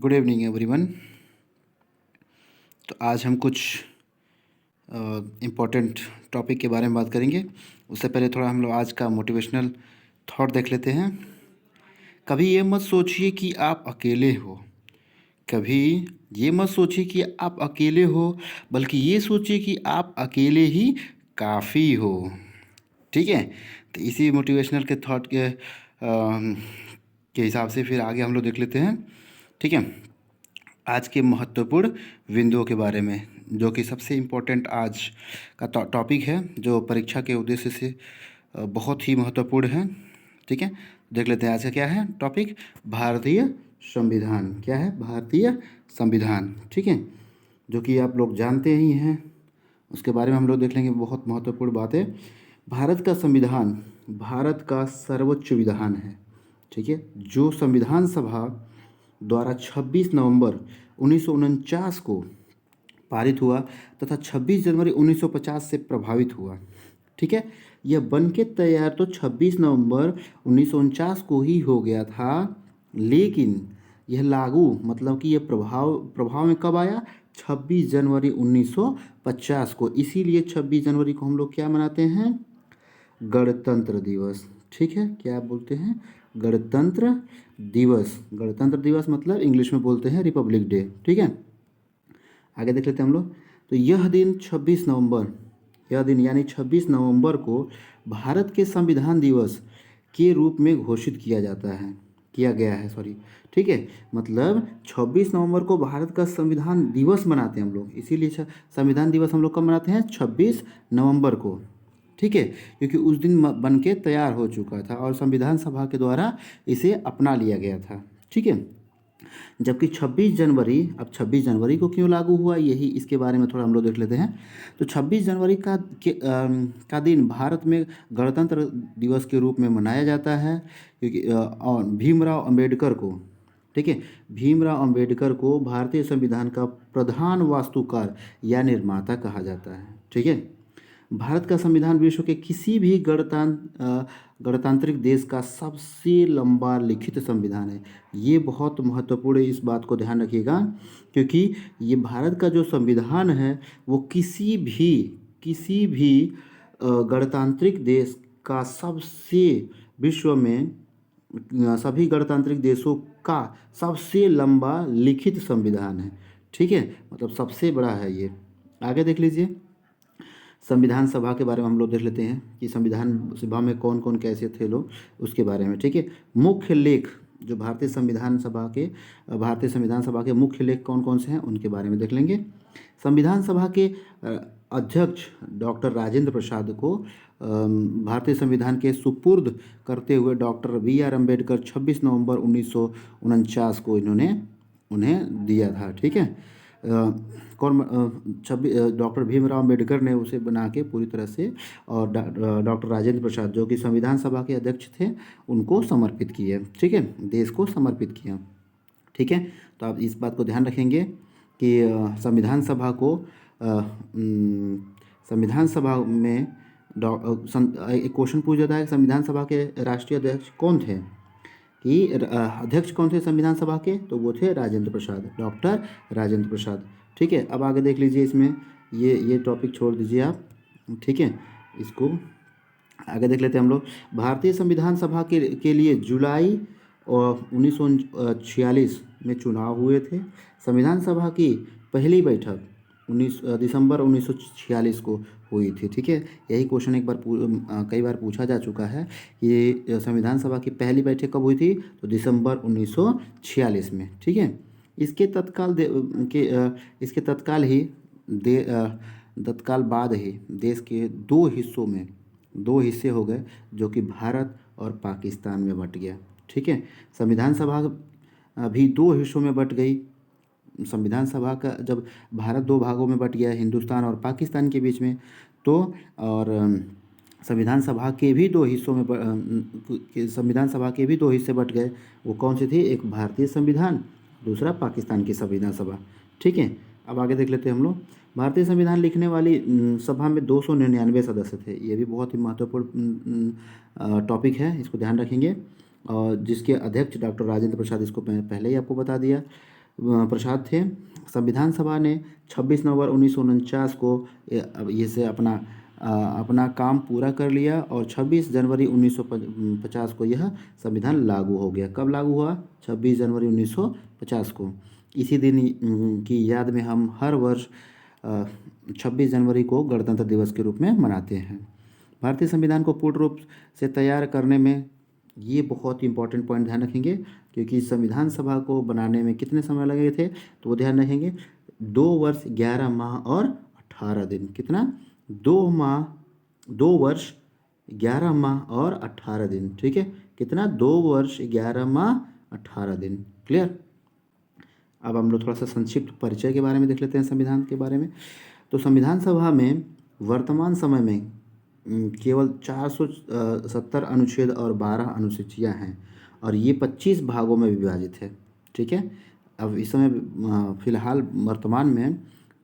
Good evening everyone. तो आज हम कुछ इम्पोर्टेंट टॉपिक के बारे में बात करेंगे। उससे पहले थोड़ा हम लोग आज का मोटिवेशनल थॉट देख लेते हैं। कभी ये मत सोचिए कि आप अकेले हो। कभी ये मत सोचिए कि आप अकेले हो, बल्कि ये सोचिए कि आप अकेले ही काफ़ी हो। ठीक है। तो इसी मोटिवेशनल के थॉट के हिसाब से फिर आगे हम लोग देख लेते हैं। ठीक है। आज के महत्वपूर्ण बिंदुओं के बारे में, जो कि सबसे इम्पोर्टेंट आज का टॉपिक है, जो परीक्षा के उद्देश्य से बहुत ही महत्वपूर्ण है। ठीक है। देख लेते हैं आज का क्या है टॉपिक। भारतीय संविधान। क्या है? भारतीय संविधान। ठीक है। जो कि आप लोग जानते ही हैं, उसके बारे में हम लोग देख लेंगे। बहुत महत्वपूर्ण बात है। भारत का संविधान भारत का सर्वोच्च विधान है। ठीक है। जो संविधान सभा द्वारा 26 नवंबर 1949 को पारित हुआ तथा 26 जनवरी 1950 से प्रभावित हुआ। ठीक है। यह बन के तैयार तो 26 नवंबर 1949 को ही हो गया था, लेकिन यह लागू मतलब कि यह प्रभाव में कब आया? 26 जनवरी 1950 को। इसीलिए 26 जनवरी को हम लोग क्या मनाते हैं? गणतंत्र दिवस। ठीक है। क्या बोलते हैं? गणतंत्र दिवस। गणतंत्र दिवस मतलब इंग्लिश में बोलते हैं रिपब्लिक डे। ठीक है। आगे देख लेते हैं हम लोग। तो यह दिन 26 नवंबर, यह दिन यानी 26 नवंबर को भारत के संविधान दिवस के रूप में घोषित किया गया है सॉरी। ठीक है। मतलब 26 नवंबर को भारत का संविधान दिवस मनाते हैं हम लोग। इसीलिए संविधान दिवस हम लोग कब मनाते हैं? 26 नवंबर को। ठीक है। क्योंकि उस दिन बन के तैयार हो चुका था और संविधान सभा के द्वारा इसे अपना लिया गया था। ठीक है। जबकि 26 जनवरी, अब 26 जनवरी को क्यों लागू हुआ, यही इसके बारे में थोड़ा हम लोग देख लेते हैं। तो 26 जनवरी का दिन भारत में गणतंत्र दिवस के रूप में मनाया जाता है, क्योंकि और भीमराव अंबेडकर को, ठीक है, भीमराव अंबेडकर को भारतीय संविधान का प्रधान वास्तुकार या निर्माता कहा जाता है। ठीक है। भारत का संविधान विश्व के किसी भी गणतांत्रिक देश का सबसे लंबा लिखित संविधान है। ये बहुत महत्वपूर्ण है, इस बात को ध्यान रखिएगा, क्योंकि ये भारत का जो संविधान है वो किसी भी गणतांत्रिक देश का सबसे, विश्व में सभी गणतांत्रिक देशों का सबसे लंबा लिखित संविधान है। ठीक है। मतलब सबसे बड़ा है ये। आगे देख लीजिए। संविधान सभा के बारे में हम लोग देख लेते हैं कि संविधान सभा में कौन कौन कैसे थे लोग, उसके बारे में। ठीक है। मुख्य लेख जो भारतीय संविधान सभा के मुख्य लेख कौन कौन से हैं, उनके बारे में देख लेंगे। संविधान सभा के अध्यक्ष डॉक्टर राजेंद्र प्रसाद को भारतीय संविधान के सुपुर्द करते हुए डॉक्टर बी आर अम्बेडकर 26 नवंबर 1949 को उन्हें दिया था। ठीक है। कौन? डॉक्टर भीमराव अम्बेडकर ने उसे बना के पूरी तरह से, और डॉक्टर राजेंद्र प्रसाद जो कि संविधान सभा के अध्यक्ष थे, उनको समर्पित किए। ठीक है। देश को समर्पित किया। ठीक है। तो आप इस बात को ध्यान रखेंगे कि संविधान सभा में एक क्वेश्चन पूछ जाता है, संविधान सभा के राष्ट्रीय अध्यक्ष कौन थे, कि अध्यक्ष कौन थे संविधान सभा के? तो वो थे राजेंद्र प्रसाद, डॉक्टर राजेंद्र प्रसाद। ठीक है। अब आगे देख लीजिए। इसमें ये टॉपिक छोड़ दीजिए आप। ठीक है। इसको आगे देख लेते हैं हम लोग। भारतीय संविधान सभा के लिए जुलाई और 1946 में चुनाव हुए थे। संविधान सभा की पहली बैठक 19 दिसंबर 1946 को हुई थी। ठीक है। यही क्वेश्चन कई बार पूछा जा चुका है कि संविधान सभा की पहली बैठक कब हुई थी? तो दिसंबर 1946 में। ठीक है। इसके तत्काल बाद ही देश के दो हिस्से हो गए, जो कि भारत और पाकिस्तान में बंट गया। ठीक है। संविधान सभा भी दो हिस्सों में बंट गई। संविधान सभा का जब भारत दो भागों में बट गया, हिंदुस्तान और पाकिस्तान के बीच में, तो और संविधान सभा के भी दो हिस्से बट गए। वो कौन से थे? एक भारतीय संविधान, दूसरा पाकिस्तान की संविधान सभा। ठीक है। अब आगे देख लेते हैं हम लोग। भारतीय संविधान लिखने वाली सभा में 299 सदस्य थे। ये भी बहुत ही महत्वपूर्ण टॉपिक है, इसको ध्यान रखेंगे। और जिसके अध्यक्ष डॉक्टर राजेंद्र प्रसाद, इसको मैं पहले ही आपको बता दिया। प्रसाद थे। संविधान सभा ने 26 नवंबर 1949 को ये से अपना काम पूरा कर लिया और 26 जनवरी 1950 को यह संविधान लागू हो गया। कब लागू हुआ? 26 जनवरी 1950 को। इसी दिन की याद में हम हर वर्ष 26 जनवरी को गणतंत्र दिवस के रूप में मनाते हैं। भारतीय संविधान को पूर्ण रूप से तैयार करने में ये बहुत इंपॉर्टेंट पॉइंट ध्यान रखेंगे, क्योंकि संविधान सभा को बनाने में कितने समय लगे थे तो वो ध्यान रखेंगे। 2 वर्ष 11 माह और 18 दिन। कितना? 2 वर्ष 11 माह और 18 दिन। ठीक है, कितना? 2 वर्ष 11 माह 18 दिन। क्लियर? अब हम लोग थोड़ा सा संक्षिप्त परिचय के बारे में देख लेते हैं संविधान के बारे में। तो संविधान सभा में वर्तमान समय में केवल 470 अनुच्छेद और 12 अनुसूचियां हैं और ये 25 भागों में विभाजित है। ठीक है, अब इस समय फिलहाल वर्तमान में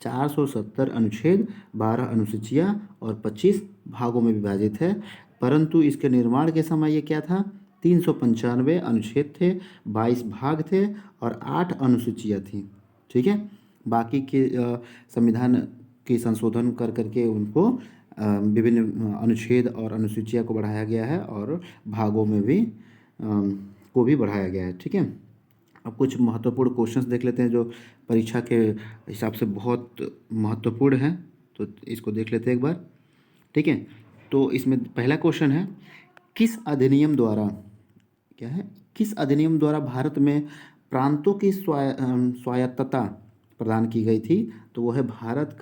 470 अनुच्छेद, 12 अनुसूचियां और 25 भागों में विभाजित है। परंतु इसके निर्माण के समय ये क्या था? 395 अनुच्छेद थे, 22 भाग थे और 8 अनुसूचियां थी। ठीक है, बाकी के संविधान की संशोधन कर करके उनको विभिन्न अनुच्छेद और अनुसूचियां को बढ़ाया गया है और भागों में भी को भी बढ़ाया गया है। ठीक है, अब कुछ महत्वपूर्ण क्वेश्चंस देख लेते हैं जो परीक्षा के हिसाब से बहुत महत्वपूर्ण हैं, तो इसको देख लेते हैं एक बार। ठीक है, तो इसमें पहला क्वेश्चन है, किस अधिनियम द्वारा क्या है? किस अधिनियम द्वारा भारत में प्रांतों की स्वायत्तता प्रदान की गई थी? तो वो है भारत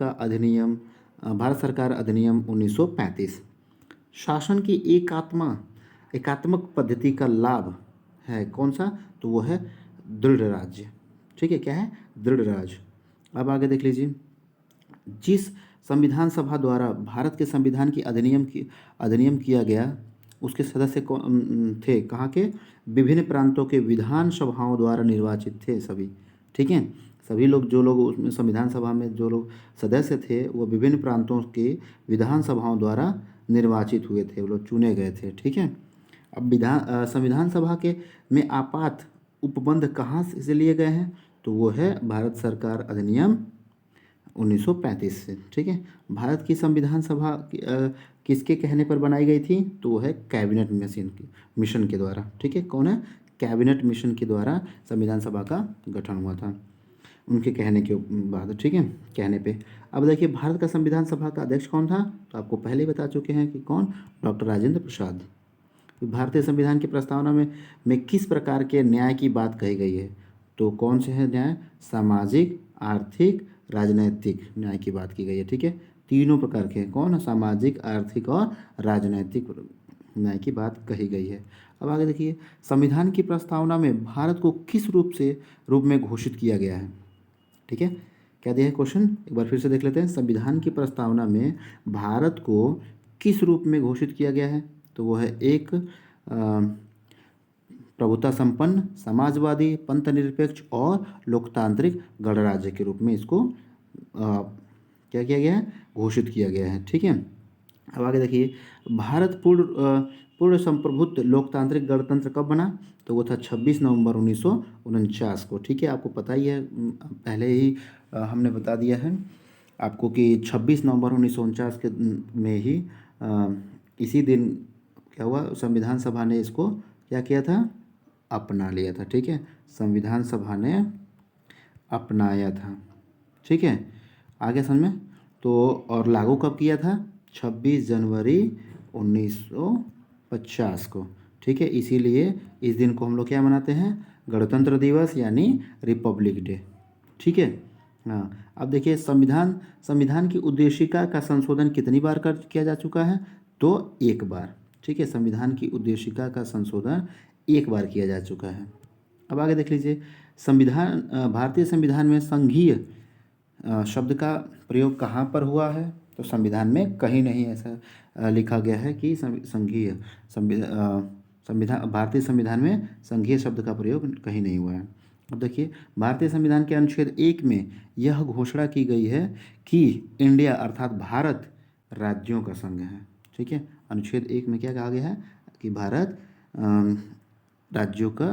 सरकार अधिनियम 1935। शासन की एकात्मक पद्धति का लाभ है कौन सा? तो वो है दृढ़ राज्य। ठीक है, क्या है? दृढ़ राज्य। अब आगे देख लीजिए, जिस संविधान सभा द्वारा भारत के संविधान की अधिनियम किया गया उसके सदस्य कौन थे? कहाँ के? विभिन्न प्रांतों के विधान सभाओं द्वारा निर्वाचित थे सभी। ठीक है, सभी लोग जो लोग उसमें संविधान सभा में जो लोग सदस्य थे वो विभिन्न प्रांतों के विधान सभाओं द्वारा निर्वाचित हुए थे, वो लोग चुने गए थे। ठीक है, अब संविधान सभा के में आपात उपबंध कहाँ से लिए गए हैं? तो वो है भारत सरकार अधिनियम 1935 से। ठीक है, भारत की संविधान सभा किसके कहने पर बनाई गई थी? तो वो है कैबिनेट मिशन के द्वारा। ठीक है, कौन है? कैबिनेट मिशन के द्वारा संविधान सभा का गठन हुआ था उनके कहने के बाद। ठीक है, कहने पे। अब देखिए, भारत का संविधान सभा का अध्यक्ष कौन था? तो आपको पहले ही बता चुके हैं कि कौन? डॉक्टर राजेंद्र प्रसाद। भारतीय संविधान की प्रस्तावना में किस प्रकार के न्याय की बात कही गई है? तो कौन से है न्याय? सामाजिक, आर्थिक, राजनैतिक न्याय की बात की गई है। ठीक है, तीनों प्रकार के हैं। कौन? सामाजिक, आर्थिक और राजनैतिक न्याय की बात कही गई है। अब आगे देखिए, संविधान की प्रस्तावना में भारत को किस रूप में घोषित किया गया है? ठीक है, क्या दिया है क्वेश्चन? एक बार फिर से देख लेते हैं। संविधान की प्रस्तावना में भारत को किस रूप में घोषित किया गया है? तो वो है एक प्रभुता संपन्न, समाजवादी, पंथ निरपेक्ष और लोकतांत्रिक गणराज्य के रूप में इसको क्या किया गया है? घोषित किया गया है। ठीक है, अब आगे देखिए, भारत पूर्ण संप्रभुत्व लोकतांत्रिक गणतंत्र कब बना? तो वो था 26 नवंबर 1949 को। ठीक है, आपको पता ही है, पहले ही हमने बता दिया है आपको कि 26 नवंबर 1949 के में ही इसी दिन क्या हुआ? संविधान सभा ने इसको क्या किया था? अपना लिया था। ठीक है, संविधान सभा ने अपनाया था। ठीक है, आगे समझ में। तो और लागू कब किया था? 26 जनवरी 1950 को। ठीक है, इसीलिए इस दिन को हम लोग क्या मनाते हैं? गणतंत्र दिवस यानी रिपब्लिक डे। ठीक है, हाँ। अब देखिए, संविधान की उद्देशिका का संशोधन कितनी बार किया जा चुका है? तो एक बार। ठीक है, संविधान की उद्देशिका का संशोधन एक बार किया जा चुका है। अब आगे देख लीजिए, भारतीय संविधान में संघीय शब्द का प्रयोग कहाँ पर हुआ है? तो संविधान में कहीं नहीं ऐसा लिखा गया है कि भारतीय संविधान में संघीय शब्द का प्रयोग कहीं नहीं हुआ है। अब देखिए, भारतीय संविधान के अनुच्छेद 1 में यह घोषणा की गई है कि इंडिया अर्थात भारत राज्यों का संघ है। ठीक है, अनुच्छेद 1 में क्या कहा गया है? कि भारत राज्यों का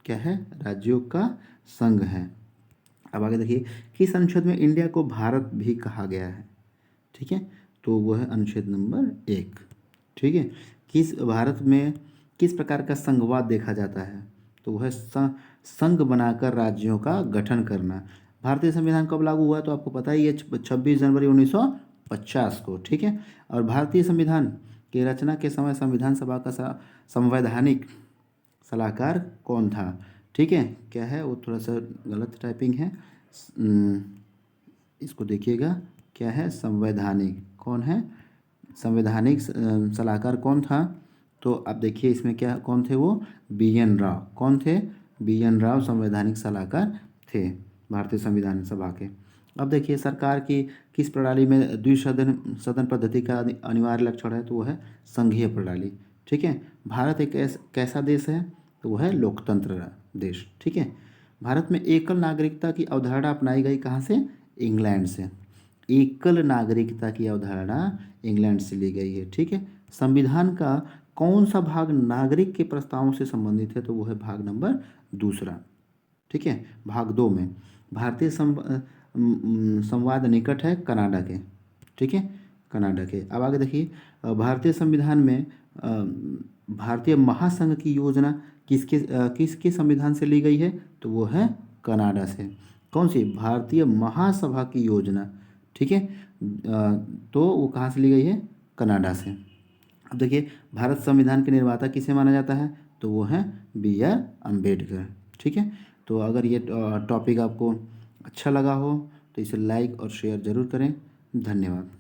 क्या है? राज्यों का संघ है। अब आगे देखिए, किस अनुच्छेद में इंडिया को भारत भी कहा गया है? ठीक है, तो वो है अनुच्छेद नंबर 1। ठीक है, किस भारत में किस प्रकार का संघवाद देखा जाता है? तो वह है संघ बनाकर राज्यों का गठन करना। भारतीय संविधान कब लागू हुआ तो आपको पता ही है, 26 जनवरी 1950 को। ठीक है, और भारतीय संविधान की रचना के समय संविधान सभा का संवैधानिक सलाहकार कौन था? ठीक है, क्या है वो, थोड़ा सा गलत टाइपिंग है, इसको देखिएगा, क्या है? संवैधानिक कौन है? संवैधानिक सलाहकार कौन था? तो आप देखिए इसमें क्या, कौन थे वो? बी.एन. राव। कौन थे? बी.एन. राव संवैधानिक सलाहकार थे भारतीय संविधान सभा के। अब देखिए, सरकार की किस प्रणाली में द्विसदन सदन पद्धति का अनिवार्य लक्षण है? तो वो है संघीय प्रणाली। ठीक है, भारत एक कैसा देश है? तो वो है लोकतंत्र देश। ठीक है, भारत में एकल नागरिकता की अवधारणा अपनाई गई कहाँ से? इंग्लैंड से। एकल नागरिकता की अवधारणा इंग्लैंड से ली गई है। ठीक है, संविधान का कौन सा भाग नागरिक के प्रस्तावों से संबंधित है? तो वो है भाग नंबर 2। ठीक है, भाग 2 में भारतीय संवाद निकट है कनाडा के। ठीक है, कनाडा के। अब आगे देखिए, भारतीय संविधान में भारतीय महासंघ की योजना किसके संविधान से ली गई है? तो वो है कनाडा से। कौन सी? भारतीय महासभा की योजना। ठीक है, तो वो कहाँ से ली गई है? कनाडा से। अब देखिए, भारत संविधान के निर्माता किसे माना जाता है? तो वो है B.R. अम्बेडकर। ठीक है, तो अगर ये टॉपिक आपको अच्छा लगा हो तो इसे लाइक और शेयर ज़रूर करें। धन्यवाद।